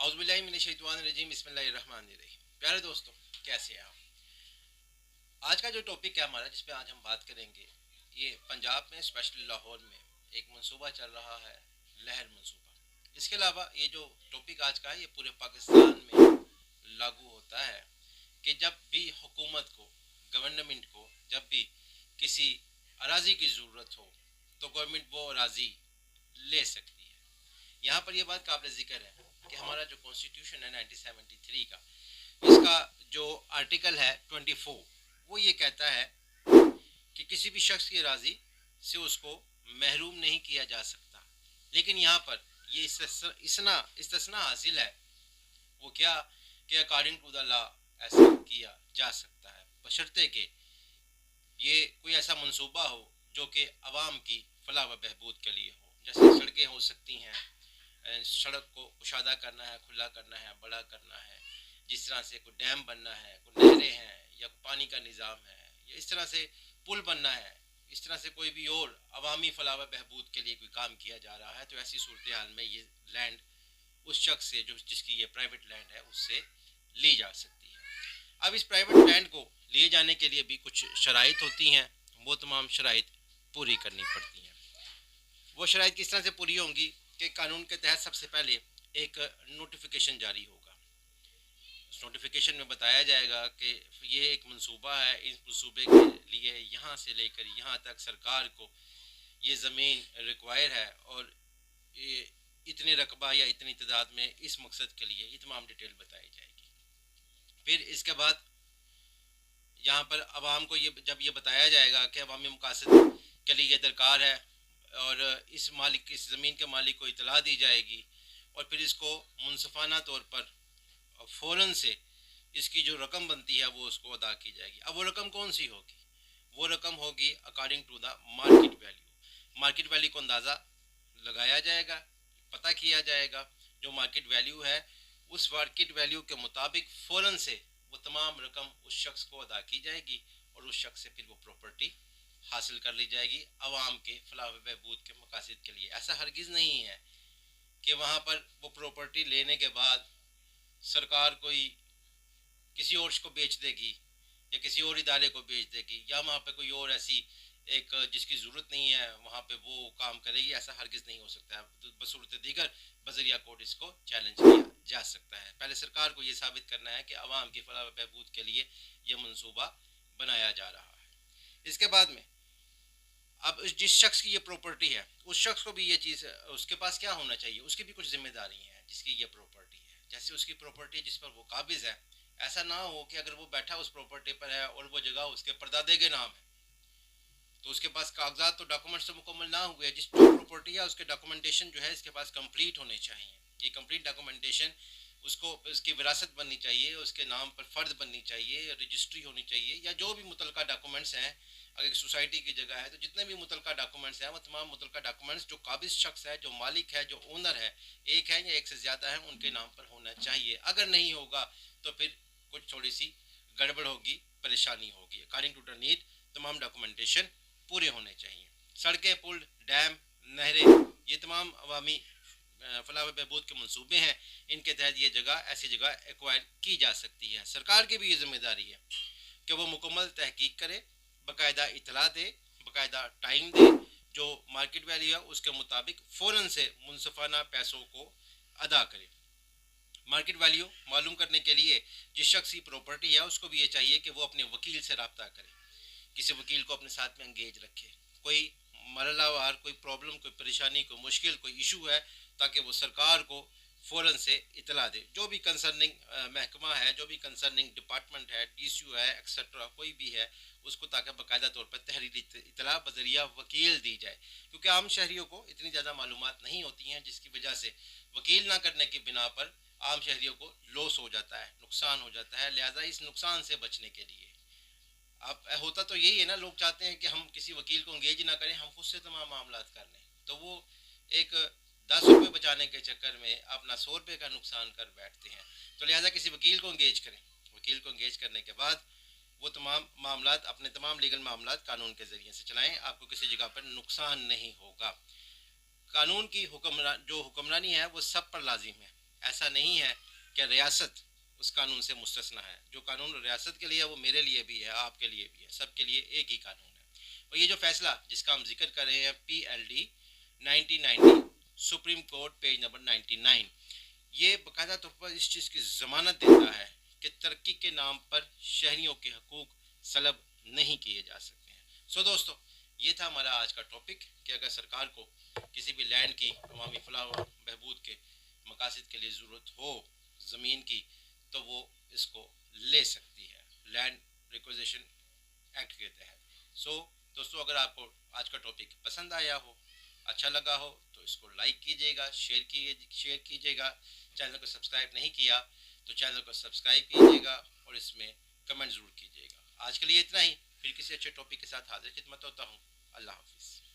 औज़ुबिल्लाहिमिनश्शैतानिर्रजीम बिस्मिल्लाहिर्रहमानिर्रहीम। प्यारे दोस्तों, कैसे हैं आप? आज का जो टॉपिक है हमारा, जिस पे आज हम बात करेंगे, ये पंजाब में स्पेशली लाहौर में एक मंसूबा चल रहा है, लहर मंसूबा। इसके अलावा ये जो टॉपिक आज का है, ये पूरे पाकिस्तान में लागू होता है कि जब भी हुकूमत को, गवर्नमेंट को, जब भी किसी अराजी की ज़रूरत हो तो गवर्नमेंट वो अराजी ले सकती है। यहाँ पर ये बात काबिल ज़िक्र है कि हमारा जो कॉन्स्टिट्यूशन है 1973 का, इसका जो आर्टिकल है 24, वो ये कहता है कि किसी भी शख्स की राज़ी से उसको महरूम नहीं किया जा सकता। लेकिन यहाँ पर ये इस्तिस्ना हासिल है, वो क्या, कि अकॉर्डिंग टू द लॉ ऐसा किया जा सकता है, बशर्ते कि ये कोई ऐसा मंसूबा हो जो कि आवाम की फलाह व बहबूद के लिए हो। जैसे सड़कें हो सकती हैं, सड़क को कुशादा करना है, खुला करना है, बड़ा करना है, जिस तरह से कोई डैम बनना है, कोई नहरें हैं, या पानी का निज़ाम है, या इस तरह से पुल बनना है, इस तरह से कोई भी और अवामी फलाह व बहबूद के लिए कोई काम किया जा रहा है, तो ऐसी सूरत हाल में ये लैंड उस शख्स से, जो जिसकी ये प्राइवेट लैंड है, उससे ली जा सकती है। अब इस प्राइवेट लैंड को लिए जाने के लिए भी कुछ शराइत होती हैं, वो तमाम शराइत पूरी करनी पड़ती हैं। वो शराइत किस तरह से पूरी होंगी कि कानून के तहत सबसे पहले एक नोटिफिकेशन जारी होगा। उस नोटिफिकेशन में बताया जाएगा कि ये एक मंसूबा है, इस मंसूबे के लिए यहाँ से लेकर यहाँ तक सरकार को ये ज़मीन रिक्वायर है, और ये इतने रकबा या इतनी तादाद में इस मकसद के लिए ये तमाम डिटेल बताई जाएगी। फिर इसके बाद यहाँ पर आवाम को ये जब ये बताया जाएगा कि अवामी मकासद के लिए ये दरकार है, और इस मालिक, इस ज़मीन के मालिक को इतला दी जाएगी, और फिर इसको मुनसफ़ाना तौर पर फ़ौरन से इसकी जो रकम बनती है वो उसको अदा की जाएगी। अब वो रकम कौन सी होगी? वो रकम होगी according to the market value. Market value को अंदाज़ा लगाया जाएगा, पता किया जाएगा। जो मार्केट वैल्यू है, उस मार्केट वैल्यू के मुताबिक फ़ौरन से वो तमाम रकम उस शख्स को अदा की जाएगी, और उस शख्स से फिर वो प्रॉपर्टी हासिल कर ली जाएगी आवाम के फलाह व बहबूद के मकासद के लिए। ऐसा हरगिज़ नहीं है कि वहाँ पर वो प्रॉपर्टी लेने के बाद सरकार कोई किसी और को बेच देगी या किसी और इदारे को बेच देगी, या वहाँ पे कोई और ऐसी एक जिसकी ज़रूरत नहीं है वहाँ पे वो काम करेगी। ऐसा हरगिज़ नहीं हो सकता है। तो बसूरत दीगर बजरिया कोर्ट इसको चैलेंज किया जा सकता है। पहले सरकार को ये साबित करना है कि आवाम की फलाह व बहबूद के लिए ये मंसूबा बनाया जा रहा है। इसके बाद में अब जिस शख्स की ये प्रॉपर्टी है, उस शख्स को भी ये चीज़, उसके पास क्या होना चाहिए, उसकी भी कुछ जिम्मेदारी है। जिसकी ये प्रॉपर्टी है, जैसे उसकी प्रॉपर्टी जिस पर वो काबिज है, ऐसा ना हो कि अगर वो बैठा उस प्रॉपर्टी पर है और वो जगह उसके परदादे के नाम है, तो उसके पास कागजात तो डॉक्यूमेंट्स तो मुकम्मल ना हुए। जिस जो प्रॉपर्टी है उसके डॉक्यूमेंटेशन जो है इसके पास कंप्लीट होने चाहिए। ये कंप्लीट डॉक्यूमेंटेशन, उसको उसकी विरासत बननी चाहिए, उसके नाम पर फ़र्द बननी चाहिए, रजिस्ट्री होनी चाहिए, या जो भी मुतलका डॉक्यूमेंट्स हैं। अगर सोसाइटी की जगह है तो जितने भी मुतलका डॉक्यूमेंट्स हैं, वो तमाम मुतलका डॉक्यूमेंट्स जो काबिज शख्स है, जो मालिक है, जो ओनर है, एक है या एक से ज़्यादा है, उनके नाम पर होना चाहिए। अगर नहीं होगा तो फिर कुछ थोड़ी सी गड़बड़ होगी, परेशानी होगी। अकॉर्डिंग टू द नीड तमाम डॉक्यूमेंटेशन पूरे होने चाहिए। सड़कें, पुल, डैम, नहरें, ये तमाम अवामी फलाह व बहबूद के मंसूबे हैं। इनके तहत ये जगह, ऐसी जगह एक्वायर की जा सकती है। सरकार की भी ये जिम्मेदारी है कि वो मुकम्मल तहकीक करे, बाकायदा इतला दे, बाकायदा टाइम दे, जो मार्केट वैल्यू है उसके मुताबिक फ़ौरन से मुनसफ़ाना पैसों को अदा करे। मार्केट वैल्यू मालूम करने के लिए जिस शख्स की प्रॉपर्टी है उसको भी ये चाहिए कि वो अपने वकील से रब्ता करे, किसी वकील को अपने साथ में एंगेज रखे। कोई मरलावार, कोई प्रॉब्लम, कोई परेशानी, कोई मुश्किल, कोई इशू है, ताकि वो सरकार को फ़ौरन से इतला दे। जो भी कंसर्निंग महकमा है, जो भी कंसर्निंग डिपार्टमेंट है, डीसीयू है, एक्सेट्रा कोई भी है, उसको ताकि बाकायदा तौर पर तहरीरी इतला बजरिया वकील दी जाए। क्योंकि आम शहरियों को इतनी ज़्यादा मालूमात नहीं होती हैं, जिसकी वजह से वकील ना करने की बिना पर आम शहरियों को लॉस हो जाता है, नुकसान हो जाता है। लिहाजा इस नुकसान से बचने के लिए, अब होता तो यही है ना, लोग चाहते हैं कि हम किसी वकील को एंगेज ना करें, हम खुद से तमाम मामला कर लें। तो वो एक 10 रुपये बचाने के चक्कर में अपना 100 रुपये का नुकसान कर बैठते हैं। तो लिहाजा किसी वकील को एंगेज करें। वकील को एंगेज करने के बाद वो तमाम मामला, अपने तमाम लीगल मामला कानून के ज़रिए से चलाएँ, आपको किसी जगह पर नुकसान नहीं होगा। कानून की जो हुक्मरानी है वो सब पर लाजिम है। ऐसा नहीं है कि रियासत उस कानून से मुस्तस्ना है। जो कानून रियासत के लिए है वो मेरे लिए भी है, आपके लिए भी है, सबके लिए एक ही कानून है। और ये जो फैसला जिसका हम जिक्र कर रहे हैं PLD 1990 supreme court page number 99, ये बाकायदा तौर पर इस चीज़ की ज़मानत देता है कि तरक्की के नाम पर शहरियों के हकूक सलब नहीं किए जा सकते हैं। सो दोस्तों, ये था हमारा आज का टॉपिक कि अगर सरकार को किसी भी लैंड की अवामी फलाह बहबूद के मकासद के लिए ज़रूरत हो ज़मीन की, तो वो इसको ले सकती है लैंड रिक्विजिशन एक्ट के तहत। सो दोस्तों, अगर आपको आज का टॉपिक पसंद आया हो, अच्छा लगा हो, तो इसको लाइक कीजिएगा, शेयर कीजिएगा। चैनल को सब्सक्राइब नहीं किया तो चैनल को सब्सक्राइब कीजिएगा और इसमें कमेंट ज़रूर कीजिएगा। आज के लिए इतना ही, फिर किसी अच्छे टॉपिक के साथ हाजिर खिदमत होता हूँ। अल्लाह हाफिज़।